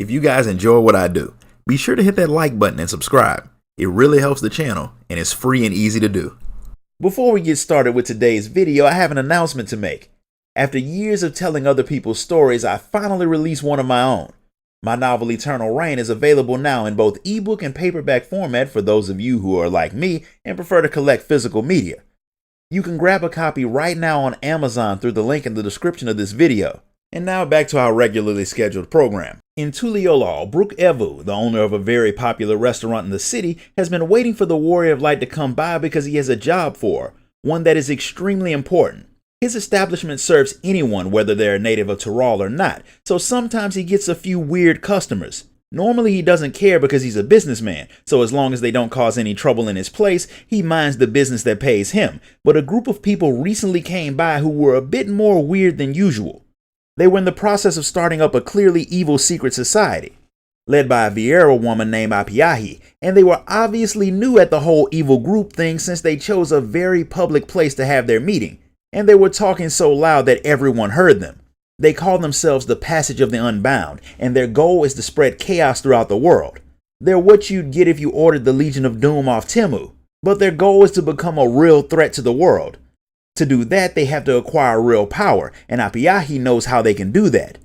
If you guys enjoy what I do, be sure to hit that like button and subscribe. It really helps the channel and it's free and easy to do. Before we get started with today's video, I have an announcement to make. After years of telling other people's stories, I finally released one of my own. My novel Eternal Reign is available now in both ebook and paperback format for those of you who are like me and prefer to collect physical media. You can grab a copy right now on Amazon through the link in the description of this video. And now back to our regularly scheduled program. In Tuliolal, Brook Evu, the owner of a very popular restaurant in the city, has been waiting for the Warrior of Light to come by because he has a job for her, one that is extremely important. His establishment serves anyone, whether they're a native of Tyrol or not, so sometimes he gets a few weird customers. Normally he doesn't care because he's a businessman, so as long as they don't cause any trouble in his place, he minds the business that pays him. But a group of people recently came by who were a bit more weird than usual. They were in the process of starting up a clearly evil secret society, led by a Vieira woman named Apiahi, and they were obviously new at the whole evil group thing since they chose a very public place to have their meeting, and they were talking so loud that everyone heard them. They call themselves the Passage of the Unbound, and their goal is to spread chaos throughout the world. They're what you'd get if you ordered the Legion of Doom off Temu, but their goal is to become a real threat to the world. To do that, they have to acquire real power, and Apiahi knows how they can do that.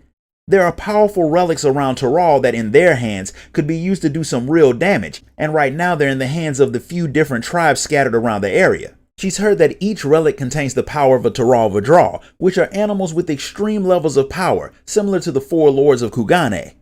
There are powerful relics around Tyrol that in their hands could be used to do some real damage, and right now they're in the hands of the few different tribes scattered around the area. She's heard that each relic contains the power of a Tyrol Vidral, which are animals with extreme levels of power, similar to the four lords of Kugane.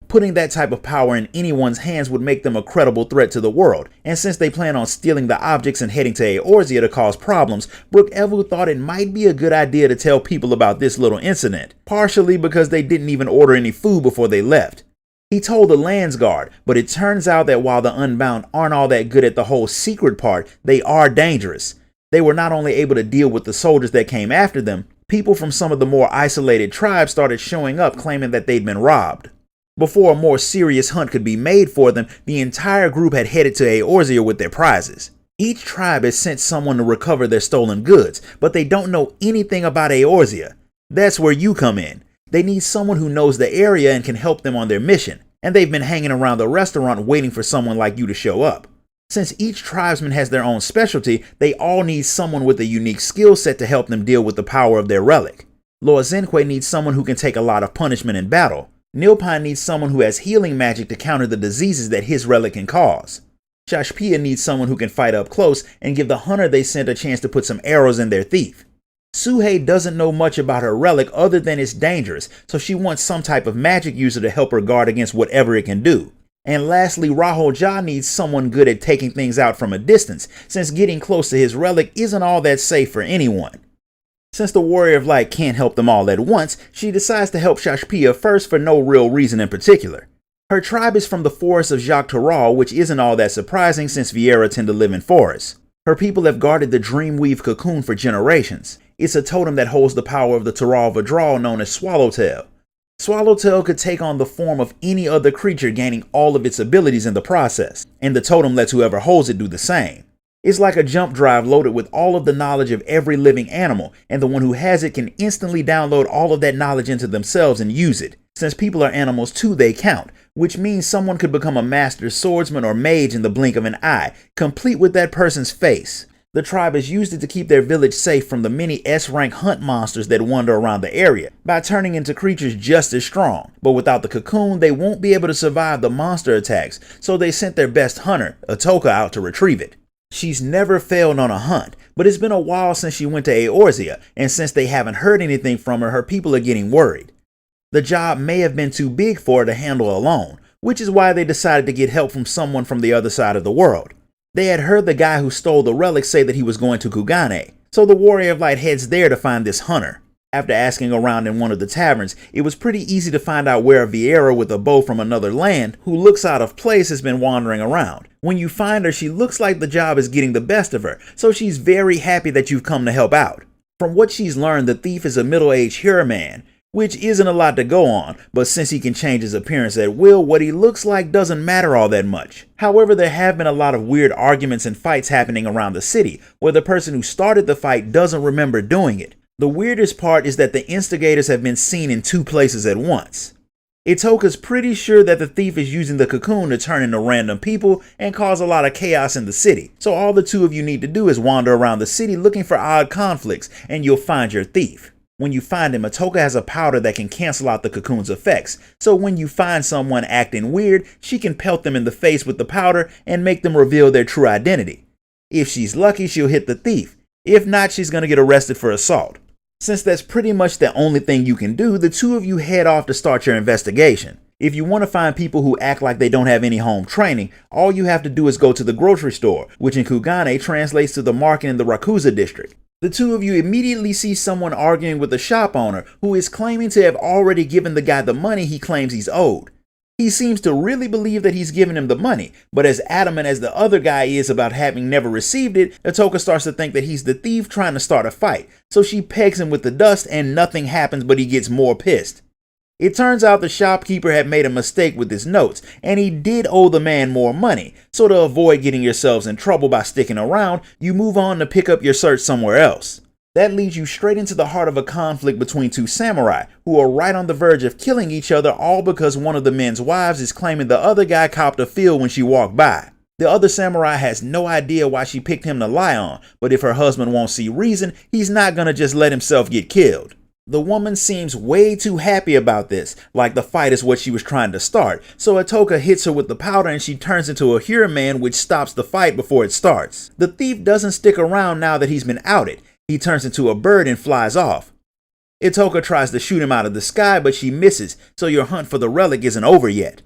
Putting that type of power in anyone's hands would make them a credible threat to the world, and since they plan on stealing the objects and heading to Eorzea to cause problems, Brook Evu thought it might be a good idea to tell people about this little incident, partially because they didn't even order any food before they left. He told the Landsguard, but it turns out that while the Unbound aren't all that good at the whole secret part, they are dangerous. They were not only able to deal with the soldiers that came after them, people from some of the more isolated tribes started showing up claiming that they'd been robbed. Before a more serious hunt could be made for them, the entire group had headed to Eorzea with their prizes. Each tribe has sent someone to recover their stolen goods, but they don't know anything about Eorzea. That's where you come in. They need someone who knows the area and can help them on their mission, and they've been hanging around the restaurant waiting for someone like you to show up. Since each tribesman has their own specialty, they all need someone with a unique skill set to help them deal with the power of their relic. Lord Zenque needs someone who can take a lot of punishment in battle. Nilpine needs someone who has healing magic to counter the diseases that his relic can cause. Shashpia needs someone who can fight up close and give the hunter they sent a chance to put some arrows in their thief. Suhei doesn't know much about her relic other than it's dangerous, so she wants some type of magic user to help her guard against whatever it can do. And lastly, Rahoja needs someone good at taking things out from a distance, since getting close to his relic isn't all that safe for anyone. Since the Warrior of Light can't help them all at once, she decides to help Shashpia first for no real reason in particular. Her tribe is from the forests of Jacques Tyrol, which isn't all that surprising since Vieira tend to live in forests. Her people have guarded the Dreamweave Cocoon for generations. It's a totem that holds the power of the Tyrol Vidral known as Swallowtail. Swallowtail could take on the form of any other creature, gaining all of its abilities in the process, and the totem lets whoever holds it do the same. It's like a jump drive loaded with all of the knowledge of every living animal, and the one who has it can instantly download all of that knowledge into themselves and use it. Since people are animals too, they count, which means someone could become a master swordsman or mage in the blink of an eye, complete with that person's face. The tribe has used it to keep their village safe from the many S-rank hunt monsters that wander around the area, by turning into creatures just as strong. But without the cocoon, they won't be able to survive the monster attacks, so they sent their best hunter, Atoka, out to retrieve it. She's never failed on a hunt, but it's been a while since she went to Eorzea, and since they haven't heard anything from her, her people are getting worried. The job may have been too big for her to handle alone, which is why they decided to get help from someone from the other side of the world. They had heard the guy who stole the relic say that he was going to Kugane, so the Warrior of Light heads there to find this hunter. After asking around in one of the taverns, it was pretty easy to find out where a Vieira with a bow from another land, who looks out of place, has been wandering around. When you find her, she looks like the job is getting the best of her, so she's very happy that you've come to help out. From what she's learned, the thief is a middle-aged Hura man, which isn't a lot to go on, but since he can change his appearance at will, what he looks like doesn't matter all that much. However, there have been a lot of weird arguments and fights happening around the city, where the person who started the fight doesn't remember doing it. The weirdest part is that the instigators have been seen in two places at once. Itoka's pretty sure that the thief is using the cocoon to turn into random people and cause a lot of chaos in the city. So all the two of you need to do is wander around the city looking for odd conflicts, and you'll find your thief. When you find him, Itoka has a powder that can cancel out the cocoon's effects, so when you find someone acting weird, she can pelt them in the face with the powder and make them reveal their true identity. If she's lucky, she'll hit the thief. If not, she's gonna get arrested for assault. Since that's pretty much the only thing you can do, the two of you head off to start your investigation. If you want to find people who act like they don't have any home training, all you have to do is go to the grocery store, which in Kugane translates to the market in the Rakuza district. The two of you immediately see someone arguing with the shop owner, who is claiming to have already given the guy the money he claims he's owed. He seems to really believe that he's given him the money, but as adamant as the other guy is about having never received it, Itoka starts to think that he's the thief trying to start a fight, so she pegs him with the dust and nothing happens, but he gets more pissed. It turns out the shopkeeper had made a mistake with his notes, and he did owe the man more money, so to avoid getting yourselves in trouble by sticking around, you move on to pick up your search somewhere else. That leads you straight into the heart of a conflict between two samurai, who are right on the verge of killing each other, all because one of the men's wives is claiming the other guy copped a feel when she walked by. The other samurai has no idea why she picked him to lie on, but if her husband won't see reason, he's not gonna just let himself get killed. The woman seems way too happy about this, like the fight is what she was trying to start, so Itoka hits her with the powder and she turns into a Huraman, which stops the fight before it starts. The thief doesn't stick around now that he's been outed. He turns into a bird and flies off. Itoka tries to shoot him out of the sky, but she misses, so your hunt for the relic isn't over yet.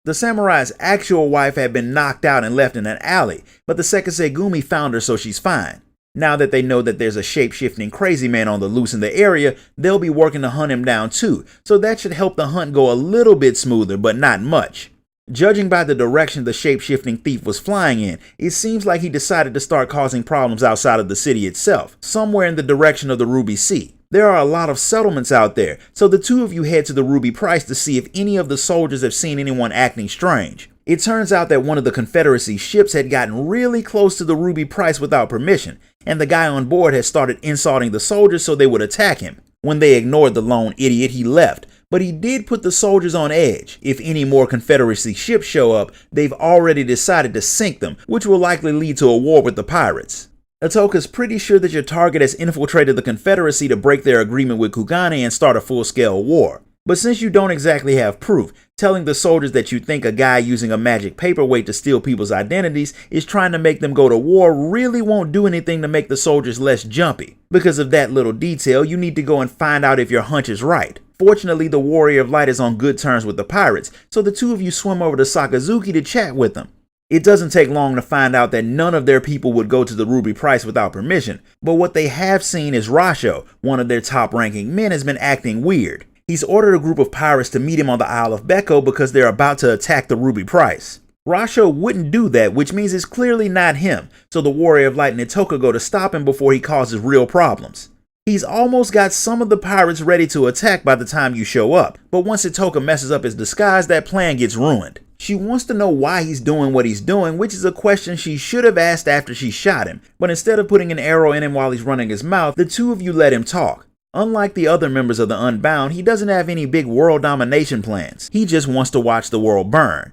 The samurai's actual wife had been knocked out and left in an alley, but the Sekisei found her, so she's fine. Now that they know that there's a shape-shifting crazy man on the loose in the area, they'll be working to hunt him down too, so that should help the hunt go a little bit smoother, but not much. Judging by the direction the shape-shifting thief was flying in, it seems like he decided to start causing problems outside of the city itself, somewhere in the direction of the Ruby Sea. There are a lot of settlements out there, so the two of you head to the Ruby Price to see if any of the soldiers have seen anyone acting strange. It turns out that one of the Confederacy ships had gotten really close to the Ruby Price without permission, and the guy on board had started insulting the soldiers so they would attack him. When they ignored the lone idiot, he left, but he did put the soldiers on edge. If any more Confederacy ships show up, they've already decided to sink them, which will likely lead to a war with the pirates. Itoka's pretty sure that your target has infiltrated the Confederacy to break their agreement with Kugane and start a full-scale war. But since you don't exactly have proof, telling the soldiers that you think a guy using a magic paperweight to steal people's identities is trying to make them go to war really won't do anything to make the soldiers less jumpy. Because of that little detail, you need to go and find out if your hunch is right. Fortunately, the Warrior of Light is on good terms with the pirates, so the two of you swim over to Sakazuki to chat with them. It doesn't take long to find out that none of their people would go to the Ruby Price without permission, but what they have seen is Rasho, one of their top-ranking men, has been acting weird. He's ordered a group of pirates to meet him on the Isle of Beko because they're about to attack the Ruby Price. Rasho wouldn't do that, which means it's clearly not him, so the Warrior of Light and Itoka go to stop him before he causes real problems. He's almost got some of the pirates ready to attack by the time you show up, but once Itoka messes up his disguise, that plan gets ruined. She wants to know why he's doing what he's doing, which is a question she should have asked after she shot him, but instead of putting an arrow in him while he's running his mouth, the two of you let him talk. Unlike the other members of the Unbound, he doesn't have any big world domination plans. He just wants to watch the world burn.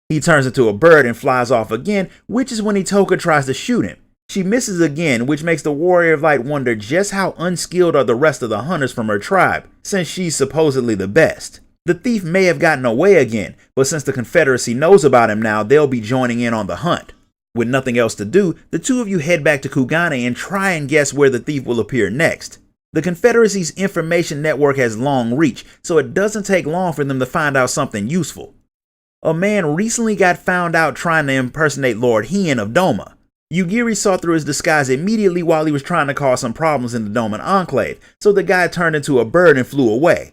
He turns into a bird and flies off again, which is when Itoka tries to shoot him. She misses again, which makes the Warrior of Light wonder just how unskilled are the rest of the hunters from her tribe, since she's supposedly the best. The thief may have gotten away again, but since the Confederacy knows about him now, they'll be joining in on the hunt. With nothing else to do, the two of you head back to Kugane and try and guess where the thief will appear next. The Confederacy's information network has long reach, so it doesn't take long for them to find out something useful. A man recently got found out trying to impersonate Lord Hien of Doma. Yugiri saw through his disguise immediately while he was trying to cause some problems in the Doman Enclave, so the guy turned into a bird and flew away.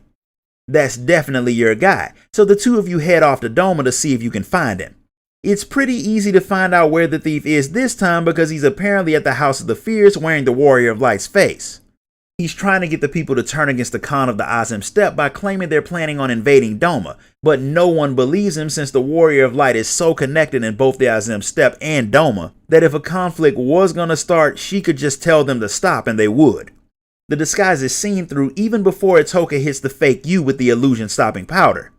That's definitely your guy, so the two of you head off to Doma to see if you can find him. It's pretty easy to find out where the thief is this time because he's apparently at the House of the Fierce wearing the Warrior of Light's face. He's trying to get the people to turn against the Khan of the Azim Steppe by claiming they're planning on invading Doma, but no one believes him since the Warrior of Light is so connected in both the Azim Steppe and Doma that if a conflict was gonna start, she could just tell them to stop and they would. The disguise is seen through even before Itoka hits the fake you with the illusion stopping powder.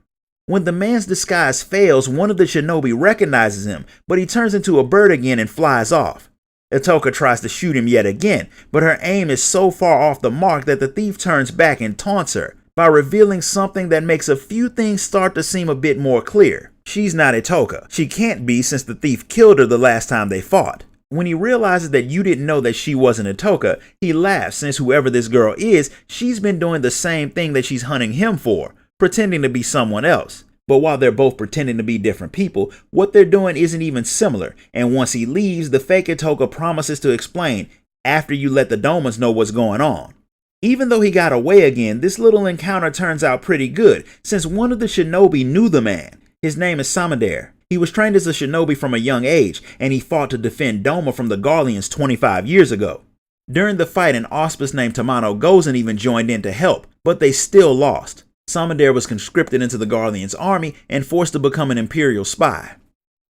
When the man's disguise fails, one of the shinobi recognizes him, but he turns into a bird again and flies off. Itoka tries to shoot him yet again, but her aim is so far off the mark that the thief turns back and taunts her by revealing something that makes a few things start to seem a bit more clear. She's not Itoka. She can't be, since the thief killed her the last time they fought. When he realizes that you didn't know that she wasn't Itoka, he laughs, since whoever this girl is, she's been doing the same thing that she's hunting him for, pretending to be someone else. But while they're both pretending to be different people, what they're doing isn't even similar, and once he leaves, the fake Itoka promises to explain after you let the Domans know what's going on. Even though he got away again, this little encounter turns out pretty good, since one of the shinobi knew the man. His name is Samidare. He was trained as a shinobi from a young age, and he fought to defend Doma from the Garleans 25 years ago. During the fight, an auspice named Tamano Gozen even joined in to help, but they still lost. Samidare was conscripted into the Garleans' army and forced to become an imperial spy.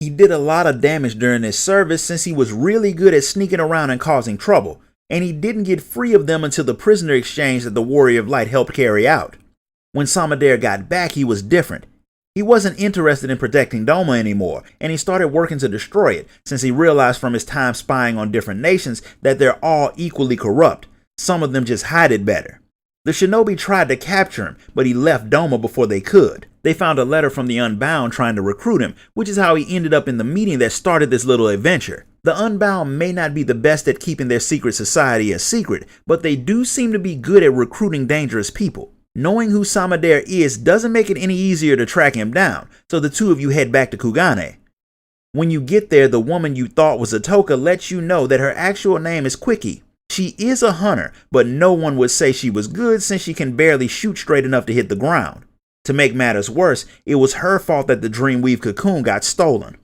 He did a lot of damage during his service, since he was really good at sneaking around and causing trouble, and he didn't get free of them until the prisoner exchange that the Warrior of Light helped carry out. When Samidare got back, he was different. He wasn't interested in protecting Doma anymore, and he started working to destroy it, since he realized from his time spying on different nations that they're all equally corrupt. Some of them just hide it better. The shinobi tried to capture him, but he left Doma before they could. They found a letter from the Unbound trying to recruit him, which is how he ended up in the meeting that started this little adventure. The Unbound may not be the best at keeping their secret society a secret, but they do seem to be good at recruiting dangerous people. Knowing who Samidare is doesn't make it any easier to track him down, so the two of you head back to Kugane. When you get there, the woman you thought was Itoka lets you know that her actual name is Quickie. She is a hunter, but no one would say she was good, since she can barely shoot straight enough to hit the ground. To make matters worse, it was her fault that the Dreamweave Cocoon got stolen.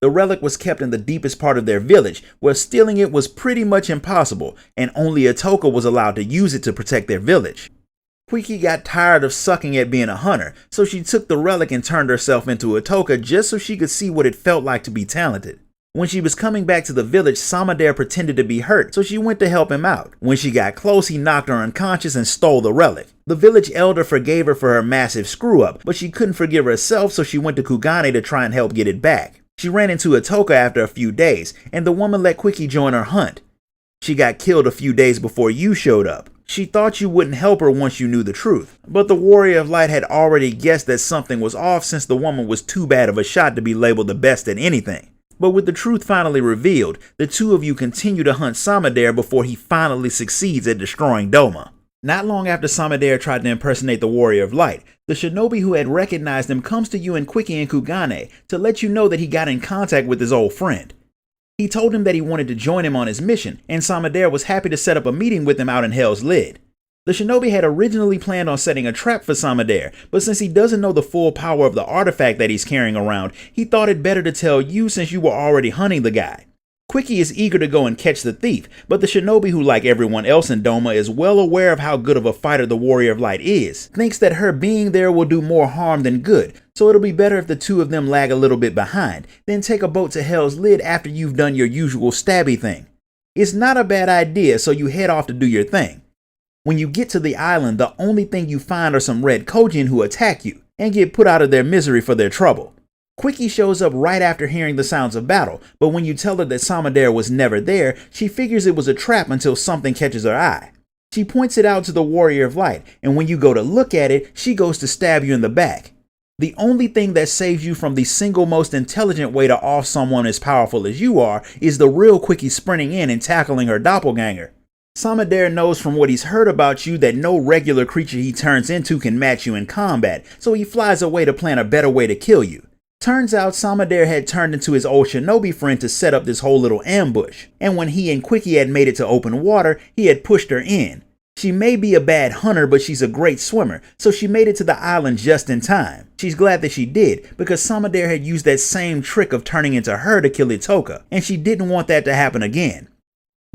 The relic was kept in the deepest part of their village, where stealing it was pretty much impossible, and only Itoka was allowed to use it to protect their village. Quickie got tired of sucking at being a hunter, so she took the relic and turned herself into Itoka just so she could see what it felt like to be talented. When she was coming back to the village, Samidare pretended to be hurt, so she went to help him out. When she got close, he knocked her unconscious and stole the relic. The village elder forgave her for her massive screw-up, but she couldn't forgive herself, so she went to Kugane to try and help get it back. She ran into Itoka after a few days, and the woman let Quickie join her hunt. She got killed a few days before you showed up. She thought you wouldn't help her once you knew the truth, but the Warrior of Light had already guessed that something was off, since the woman was too bad of a shot to be labeled the best at anything. But with the truth finally revealed, the two of you continue to hunt Samidare before he finally succeeds at destroying Doma. Not long after Samidare tried to impersonate the Warrior of Light, the shinobi who had recognized him comes to you and Quickie and Kugane to let you know that he got in contact with his old friend. He told him that he wanted to join him on his mission, and Samidare was happy to set up a meeting with him out in Hell's Lid. The shinobi had originally planned on setting a trap for Samidare, but since he doesn't know the full power of the artifact that he's carrying around, he thought it better to tell you since you were already hunting the guy. Quickie is eager to go and catch the thief, but the shinobi, who like everyone else in Doma is well aware of how good of a fighter the Warrior of Light is, thinks that her being there will do more harm than good, so it'll be better if the two of them lag a little bit behind, then take a boat to Hell's Lid after you've done your usual stabby thing. It's not a bad idea, so you head off to do your thing. When you get to the island, the only thing you find are some red Kojin who attack you, and get put out of their misery for their trouble. Quickie shows up right after hearing the sounds of battle, but when you tell her that Samidare was never there, she figures it was a trap until something catches her eye. She points it out to the Warrior of Light, and when you go to look at it, she goes to stab you in the back. The only thing that saves you from the single most intelligent way to off someone as powerful as you are is the real Quickie sprinting in and tackling her doppelganger. Samidare knows from what he's heard about you that no regular creature he turns into can match you in combat, so he flies away to plan a better way to kill you. Turns out Samidare had turned into his old shinobi friend to set up this whole little ambush, and when he and Quickie had made it to open water, he had pushed her in. She may be a bad hunter, but she's a great swimmer, so she made it to the island just in time. She's glad that she did, because Samidare had used that same trick of turning into her to kill Itoka, and she didn't want that to happen again.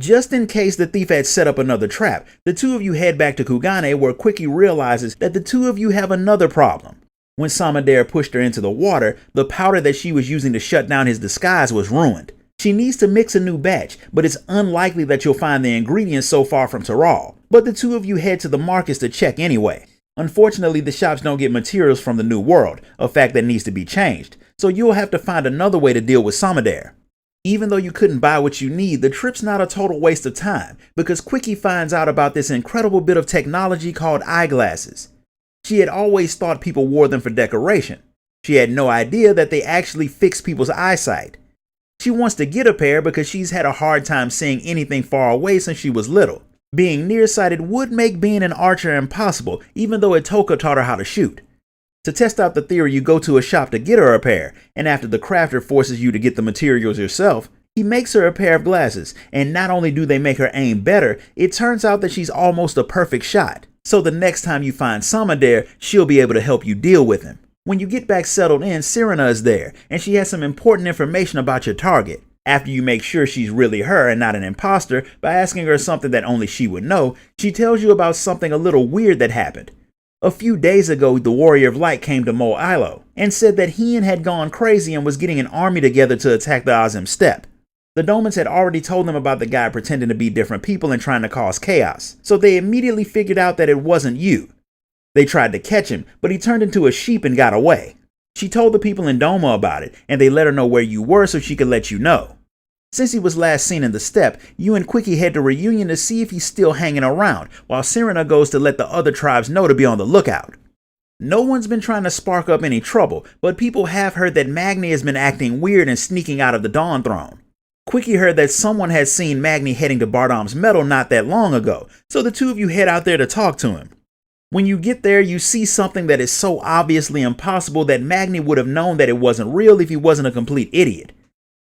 Just in case the thief had set up another trap, the two of you head back to Kugane, where Quickie realizes that the two of you have another problem. When Samidare pushed her into the water, the powder that she was using to shut down his disguise was ruined. She needs to mix a new batch, but it's unlikely that you'll find the ingredients so far from Taral. But the two of you head to the markets to check anyway. Unfortunately, the shops don't get materials from the New World, a fact that needs to be changed, so you'll have to find another way to deal with Samidare. Even though you couldn't buy what you need, the trip's not a total waste of time, because Quickie finds out about this incredible bit of technology called eyeglasses. She had always thought people wore them for decoration. She had no idea that they actually fix people's eyesight. She wants to get a pair because she's had a hard time seeing anything far away since she was little. Being nearsighted would make being an archer impossible, even though Itoka taught her how to shoot. To test out the theory, you go to a shop to get her a pair, and after the crafter forces you to get the materials yourself, he makes her a pair of glasses, and not only do they make her aim better, it turns out that she's almost a perfect shot. So the next time you find Samidare, she'll be able to help you deal with him. When you get back settled in, Serena is there, and she has some important information about your target. After you make sure she's really her and not an imposter by asking her something that only she would know, she tells you about something a little weird that happened. A few days ago, the Warrior of Light came to Mo Ilo and said that Hien had gone crazy and was getting an army together to attack the Azim Steppe. The Domans had already told them about the guy pretending to be different people and trying to cause chaos, so they immediately figured out that it wasn't you. They tried to catch him, but he turned into a sheep and got away. She told the people in Doma about it, and they let her know where you were so she could let you know. Since he was last seen in the steppe, you and Quickie head to Reunion to see if he's still hanging around, while Serena goes to let the other tribes know to be on the lookout. No one's been trying to spark up any trouble, but people have heard that Magni has been acting weird and sneaking out of the Dawn Throne. Quickie heard that someone had seen Magni heading to Bardom's Meadow not that long ago, so the two of you head out there to talk to him. When you get there, you see something that is so obviously impossible that Magni would have known that it wasn't real if he wasn't a complete idiot.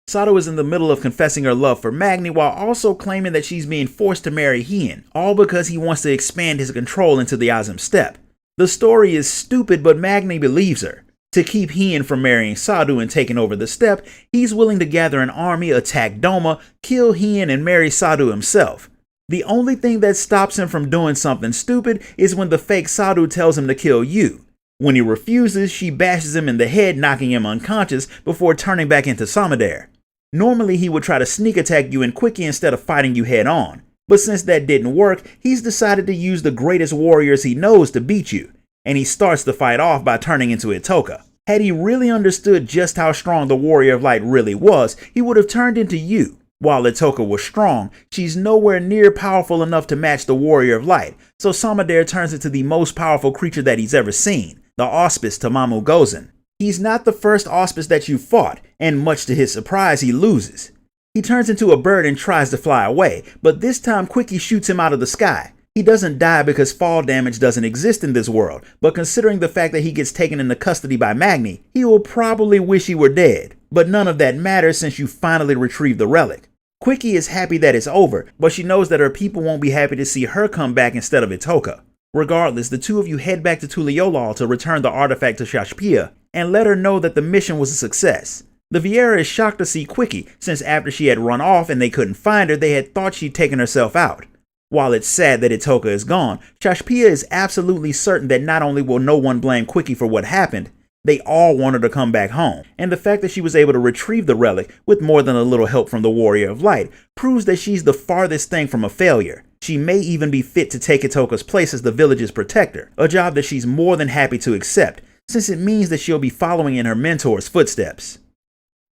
Sato is in the middle of confessing her love for Magni while also claiming that she's being forced to marry Hien, all because he wants to expand his control into the Azim Steppe. The story is stupid, but Magni believes her. To keep Hien from marrying Sadu and taking over the steppe, he's willing to gather an army, attack Doma, kill Hien, and marry Sadu himself. The only thing that stops him from doing something stupid is when the fake Sadu tells him to kill you. When he refuses, she bashes him in the head, knocking him unconscious before turning back into Samidare. Normally, he would try to sneak attack you and Quickie instead of fighting you head on. But since that didn't work, he's decided to use the greatest warriors he knows to beat you. And he starts the fight off by turning into Itoka. Had he really understood just how strong the Warrior of Light really was, he would have turned into you. While Itoka was strong, she's nowhere near powerful enough to match the Warrior of Light, so Samidare turns into the most powerful creature that he's ever seen, the Auspice Tamamu Gozen. He's not the first Auspice that you fought, and much to his surprise, he loses. He turns into a bird and tries to fly away, but this time Quickie shoots him out of the sky. He doesn't die because fall damage doesn't exist in this world, but considering the fact that he gets taken into custody by Magni, he will probably wish he were dead. But none of that matters since you finally retrieve the relic. Quickie is happy that it's over, but she knows that her people won't be happy to see her come back instead of Itoka. Regardless, the two of you head back to Tuliolal to return the artifact to Shashpia and let her know that the mission was a success. The Viera is shocked to see Quickie, since after she had run off and they couldn't find her, they had thought she'd taken herself out. While it's sad that Itoka is gone, Shashpia is absolutely certain that not only will no one blame Quickie for what happened, they all want her to come back home. And the fact that she was able to retrieve the relic with more than a little help from the Warrior of Light proves that she's the farthest thing from a failure. She may even be fit to take Itoka's place as the village's protector, a job that she's more than happy to accept, since it means that she'll be following in her mentor's footsteps.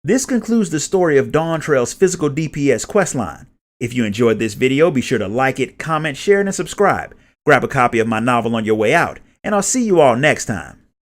This concludes the story of Dawntrail's physical DPS questline. If you enjoyed this video, be sure to like it, comment, share it, and subscribe. Grab a copy of my novel on your way out, and I'll see you all next time.